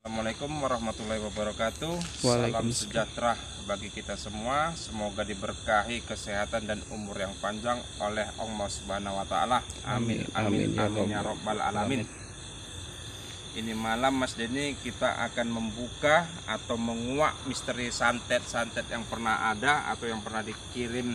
Assalamualaikum warahmatullahi wabarakatuh. Salam sejahtera bagi kita semua. Semoga diberkahi kesehatan dan umur yang panjang oleh Allah Subhanahu wa taala. Amin amin amin ya rabbal alamin. Ini malam Mas Denny kita akan membuka atau menguak misteri santet-santet yang pernah ada atau yang pernah dikirim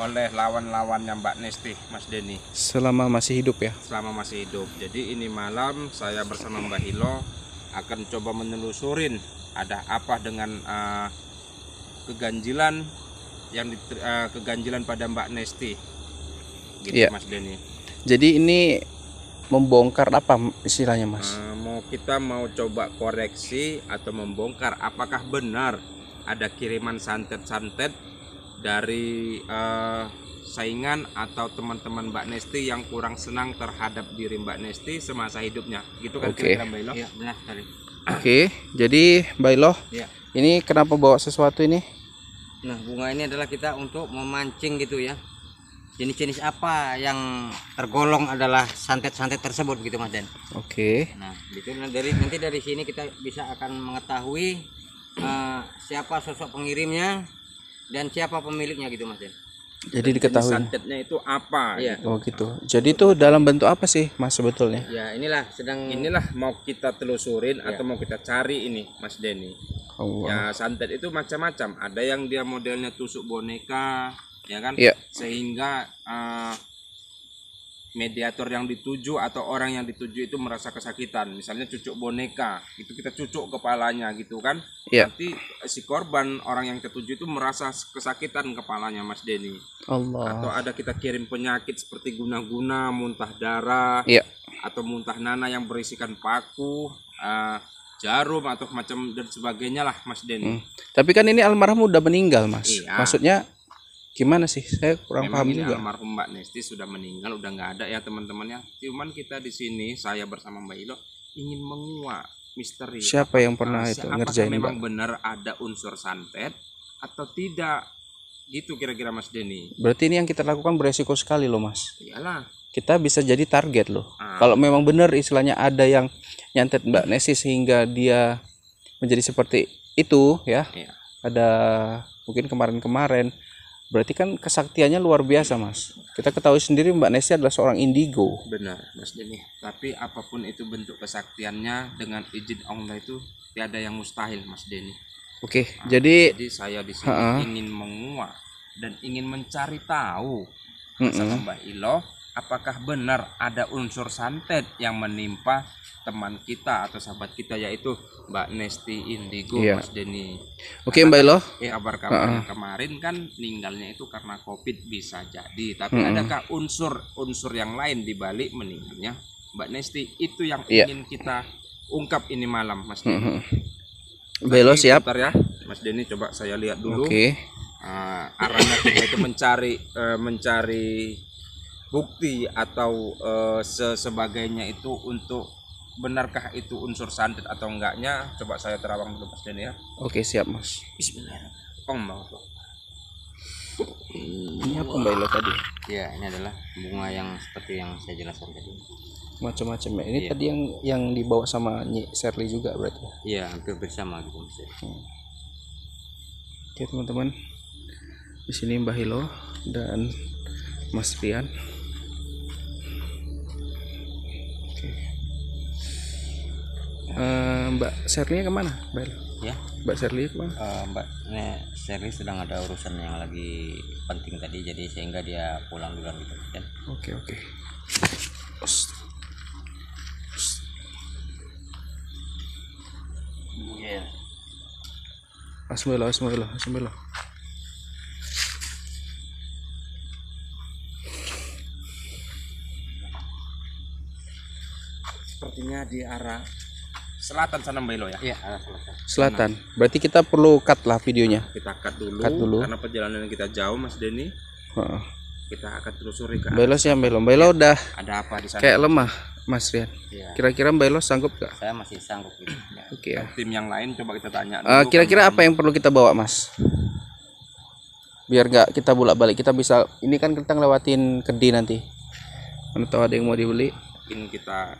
oleh lawan-lawannya Mbak Nesti, Mas Denny. Selama masih hidup ya? Selama masih hidup. Jadi ini malam saya bersama Mbak Hilo akan coba menelusurin ada apa dengan keganjilan yang keganjilan pada Mbak Nesti, gitu ya. Mas Denny. Jadi ini membongkar apa istilahnya, Mas? Kita mau coba koreksi atau membongkar apakah benar ada kiriman santet-santet dari saingan atau teman-teman Mbak Nesti yang kurang senang terhadap diri Mbak Nesti semasa hidupnya, gitu kan? Kira-kira Mbak Ilo? Iya, benar sekali. Oke, jadi Mbak Ilo, ini kenapa bawa sesuatu ini? Nah, bunga ini adalah kita untuk memancing gitu ya. Jenis-jenis apa yang tergolong adalah santet-santet tersebut gitu, Mas Den. Oke. Nah, gitu nanti dari sini kita bisa akan mengetahui siapa sosok pengirimnya dan siapa pemiliknya gitu, Mas Den. Jadi diketahui santetnya itu apa? Iya. Oh gitu. Jadi itu dalam bentuk apa sih, Mas, sebetulnya? Ya, inilah mau kita telusurin atau mau kita cari ini, Mas Denny. Ya, santet itu macam-macam. Ada yang dia modelnya tusuk boneka, ya kan? Iya. Sehingga mediator yang dituju atau orang yang dituju itu merasa kesakitan. Misalnya cucuk boneka, itu kita cucuk kepalanya gitu kan. Iya. Nanti si korban, orang yang tertuju itu merasa kesakitan kepalanya, Mas Denny. Allah. Atau ada kita kirim penyakit seperti guna-guna, muntah darah, Iya. atau muntah nanah yang berisikan paku, jarum atau macam dan sebagainya lah, Mas Denny. Tapi kan ini almarhum udah meninggal, Mas. Iya. Maksudnya gimana sih? Saya kurang Memang paham ini juga. almarhum Mbak Nesti sudah meninggal, udah nggak ada ya teman-temannya. Cuman kita di sini, saya bersama Mbak Ilo ingin menguak misteri. Siapa yang pernah itu ngerjain, memang Mbak? benar ada unsur santet atau tidak? Gitu kira-kira, Mas Denny. Berarti ini yang kita lakukan beresiko sekali loh, Mas. Iyalah. Kita bisa jadi target loh. Kalau memang benar istilahnya ada yang nyantet Mbak Nesti sehingga dia menjadi seperti itu ya. Iya. Ada mungkin kemarin-kemarin. Berarti kan kesaktiannya luar biasa, Mas. Kita ketahui sendiri Mbak Nesti adalah seorang indigo. Benar, Mas Denny. Tapi apapun itu bentuk kesaktiannya, dengan izin Allah itu tiada yang mustahil, Mas Denny. Oke, jadi saya di sini ingin menguak dan ingin mencari tahu sama Mbak Ilo, apakah benar ada unsur santet yang menimpa teman kita atau sahabat kita, yaitu Mbak Nesti Indigo, Mas Denny. Oke, Mbak Ilo. Kabar kemarin kan meninggalnya itu karena COVID, bisa jadi. Tapi adakah unsur yang lain di balik meninggalnya Mbak Nesti? Itu yang ingin kita ungkap ini malam, Mas Denny. Mbak Ilo siap? Bentar ya, Mas Denny, coba saya lihat dulu. Oke. Arahnya kita itu mencari bukti atau sebagainya itu untuk benarkah itu unsur santet atau enggaknya. Coba saya terawang dulu, Mas Denny ya. Oke, siap, Mas. Bismillahirrahmanirrahim. Ini apa Mbak Ilo tadi? Ya, ini adalah bunga yang seperti yang saya jelaskan tadi. Macam-macam ya. Ini tadi yang dibawa sama Nyi Sherly juga berarti. Iya, hampir bersama gitu, Mas. Oke, teman-teman. Di sini Mbak Hilo dan Mas Rian. Oke. Mbak Sherly kemana, Mbak Hilo? Ya. Mbak Sherly kemana? Mbak Sherly sedang ada urusan yang lagi penting tadi, jadi sehingga dia pulang duluan gitu kan. Oke. Bismillah. Sepertinya di arah selatan sana, Mbak Ilo ya. Iya, arah selatan. Selatan. Berarti kita perlu cut lah videonya. Kita cut dulu karena perjalanan kita jauh, Mas Denny. Kita akan telusuri ke Mbak Ilo siap, Mbak Ilo udah ada apa di sana. kayak lemah, Mas Rian. Ya. Kira-kira Mbak Ilo sanggup gak? Saya masih sanggup gitu. Ya. Oke ya. Tim yang lain coba kita tanya dulu. Kira-kira apa yang perlu kita bawa, Mas? Biar gak kita bolak-balik, kita bisa, ini kan kita ngelewatin Kediri nanti. Mana tahu ada yang mau dibeli. Mungkin kita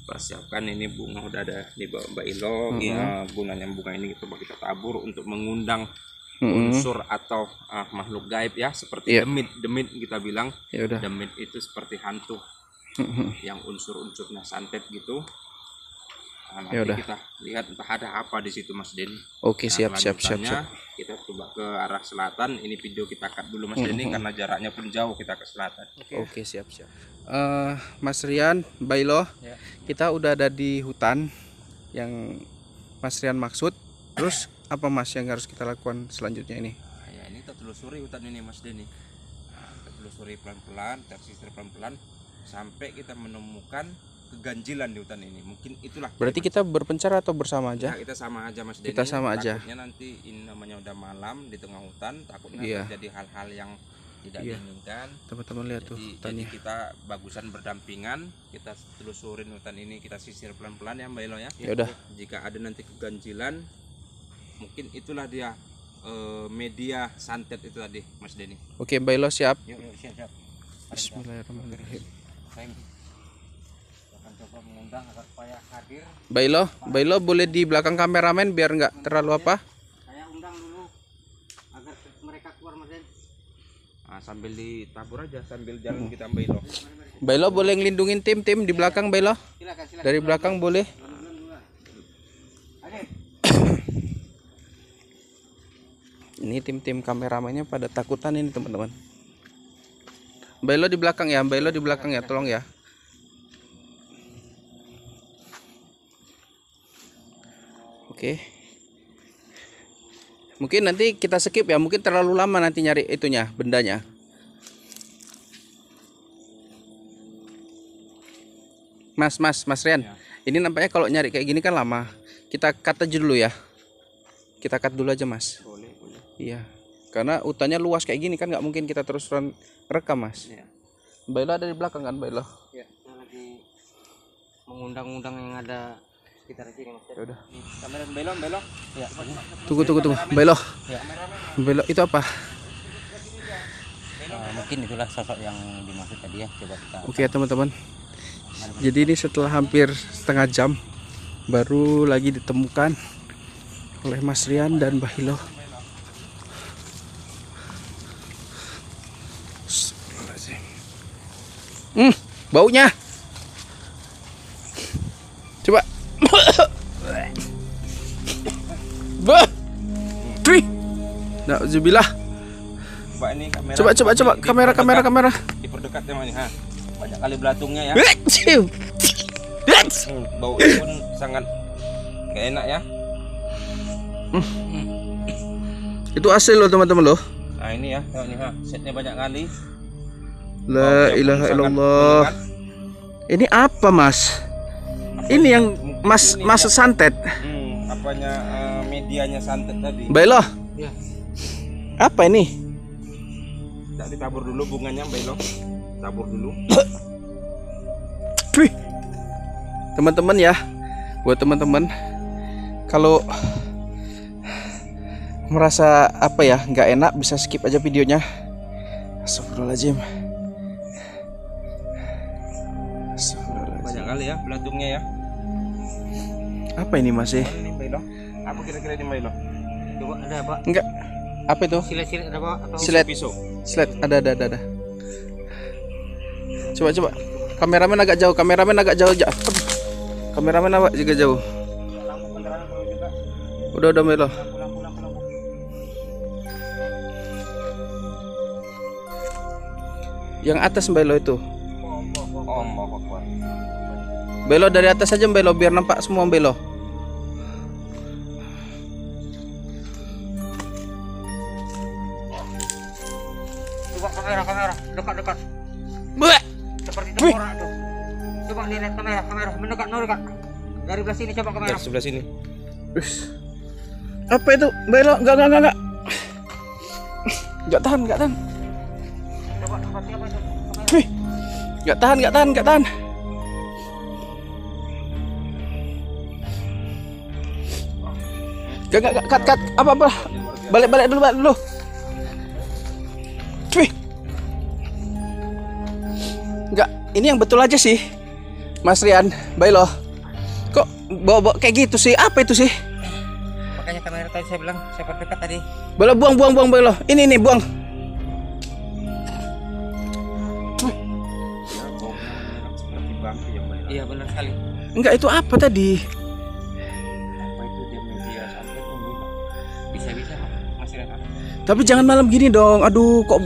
persiapkan. Ini bunga udah ada di bawah Mbak Ilo. Ya, gunanya bunga ini coba kita tabur untuk mengundang unsur atau makhluk gaib ya, seperti demit kita bilang. Ya udah. Demit itu seperti hantu yang unsur-unsurnya santet gitu. Nanti kita lihat entah ada apa di situ Mas Denny. Oke, siap. Kita coba ke arah selatan. Ini video kita cut dulu Mas Denny karena jaraknya pun jauh, kita ke selatan. Oke, siap. Mas Rian, Bailo, kita udah ada di hutan yang Mas Rian maksud. Terus apa Mas yang harus kita lakukan selanjutnya ini? Ya, ini kita telusuri hutan ini Mas Denny. Kita telusuri pelan-pelan, tersisir pelan-pelan sampai kita menemukan keganjilan di hutan ini. Mungkin itulah. Berarti kita berpencar atau bersama aja? Ya, kita sama aja Mas Denny. Kita sama aja. Takutnya nanti ini namanya udah malam di tengah hutan, takutnya terjadi hal-hal yang tidak diinginkan. Teman-teman lihat tuh hutannya. Jadi kita bagusan berdampingan, kita telusurin hutan ini, kita sisir pelan-pelan ya Mbak Ilo ya. Ya udah. Jika ada nanti keganjilan, mungkin itulah dia media santet itu tadi Mas Denny. Oke, Mbak Ilo siap. Yuk, siap. Bismillahirrahmanirrahim. Saya akan coba mengundang agar supaya hadir. Mbak Ilo boleh di belakang kameramen biar nggak terlalu apa? Saya undang dulu agar mereka keluar Mas Den. Sambil ditabur aja sambil jalan kita Mbak Ilo. Mbak Ilo boleh ngelindungin tim di belakang Mbak Ilo? Silakan. Dari belakang boleh? Ini tim kameramennya pada takutan ini teman-teman. Mbak Ilo di belakang ya, tolong ya. Oke. Mungkin nanti kita skip ya, mungkin terlalu lama nanti nyari itunya, bendanya. Mas Rian. Ya. Ini nampaknya kalau nyari kayak gini kan lama. Kita cut aja dulu ya. Kita cut dulu aja Mas. Boleh. Iya. Karena hutannya luas kayak gini kan nggak mungkin kita terus rekam Mas. Ya. Mbak Ilo ada di belakang kan Mbak Ilo? Ya, saya lagi mengundang-undang yang ada sekitar sini Mas. Ya udah. Kamera Mbak Ilo. Ya. Tunggu. Mbak Ilo. Ya. Mbak Ilo itu apa? Mungkin itulah sosok yang dimaksud tadi ya. Coba kita. Oke teman-teman. Jadi ini setelah hampir setengah jam baru lagi ditemukan oleh Mas Rian dan Mbak Ilo. Baunya. Coba. Nauzubillah. Mbak ini kamera. Coba kamera. Diperdekat ya Mas. Banyak kali belatungnya ya. Baunya pun sangat gak enak ya. Itu asli loh teman-teman loh. Nah ini ya, setnya banyak kali. La ilaha illallah. Ini apa Mas? Ini yang Mas santet. Apanya medianya santet tadi. Mbak Ilo. Ya. Apa ini? Tidak ditabur dulu bunganya Mbak Ilo. Tabur dulu. Teman-teman ya, buat teman-teman kalau merasa apa ya nggak enak bisa skip aja videonya. Astagfirullahaladzim. Banyak kali ya belatungnya ya. Apa ini Mas? Ini Mbak Ilo. Apa kira-kira ini Mbak Ilo? Coba ada apa? Enggak. Apa itu? Silet ada apa? Atau pisau? Silet ada. Coba. Kameramen agak jauh. Kameramen agak jauh. Udah Mbak Ilo. Yang atas Mbak Ilo itu. Mbak Ilo dari atas aja Mbak Ilo biar nampak semua Mbak Ilo. Coba kamera dekat. Seperti tengkorak tuh. Coba lihat kamera mendekat. Dari belah sini coba kamera. Dari sebelah sini. Apa itu? Mbak Ilo, enggak. Enggak tahan. Coba seperti apa itu? Enggak tahan. Enggak, cut. Apa? Balik dulu. Enggak, ini yang betul aja sih. Mas Rian, Bailo. Kok bawa kayak gitu sih? Apa itu sih? Makanya kamera tadi saya bilang saya perdekat tadi. Bailo, buang Bailo. Ini buang. Ya, baunya menyengat seperti bangke yang Bailo. Iya benar sekali. Enggak, itu apa tadi? Apa itu dia media santet yang Bailo? Bisa-bisa Mas Rian. Tapi jangan malam gini dong. Aduh, kok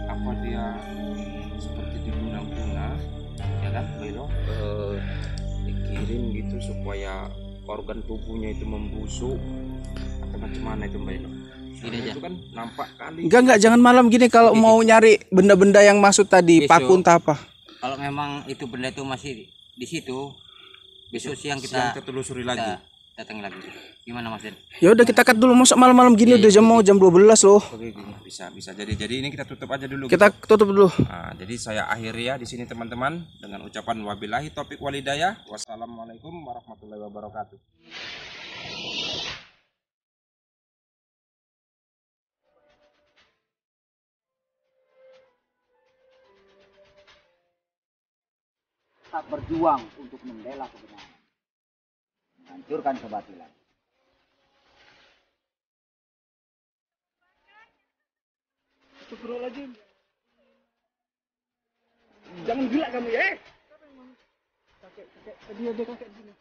Apa dia seperti diguna-guna, ya kan Bailo? Dikirim gitu supaya organ tubuhnya itu membusuk atau macam mana itu Bailo? Gini aja. Itu kan nampak kali. enggak jangan malam gini kalau mau nyari benda-benda yang masuk tadi, Besok. paku entah apa. Kalau memang itu benda itu masih di situ, besok siang Siang kita telusuri lagi. datangi lagi. Gimana Mas Rian? Ya udah kita cut dulu, masuk malam-malam gini udah jam 12 loh. Bisa. Jadi ini kita tutup aja dulu. Kita tutup dulu. Nah, jadi saya akhiri ya di sini teman-teman dengan ucapan wabillahi taufik walhidayah. Wassalamualaikum warahmatullahi wabarakatuh. Tak berjuang untuk membela kebenaran, menghancurkan kebatilan. Astagfirullahaladzim. Jangan gila kamu ya. Kakek, tadi ada kakek di sini.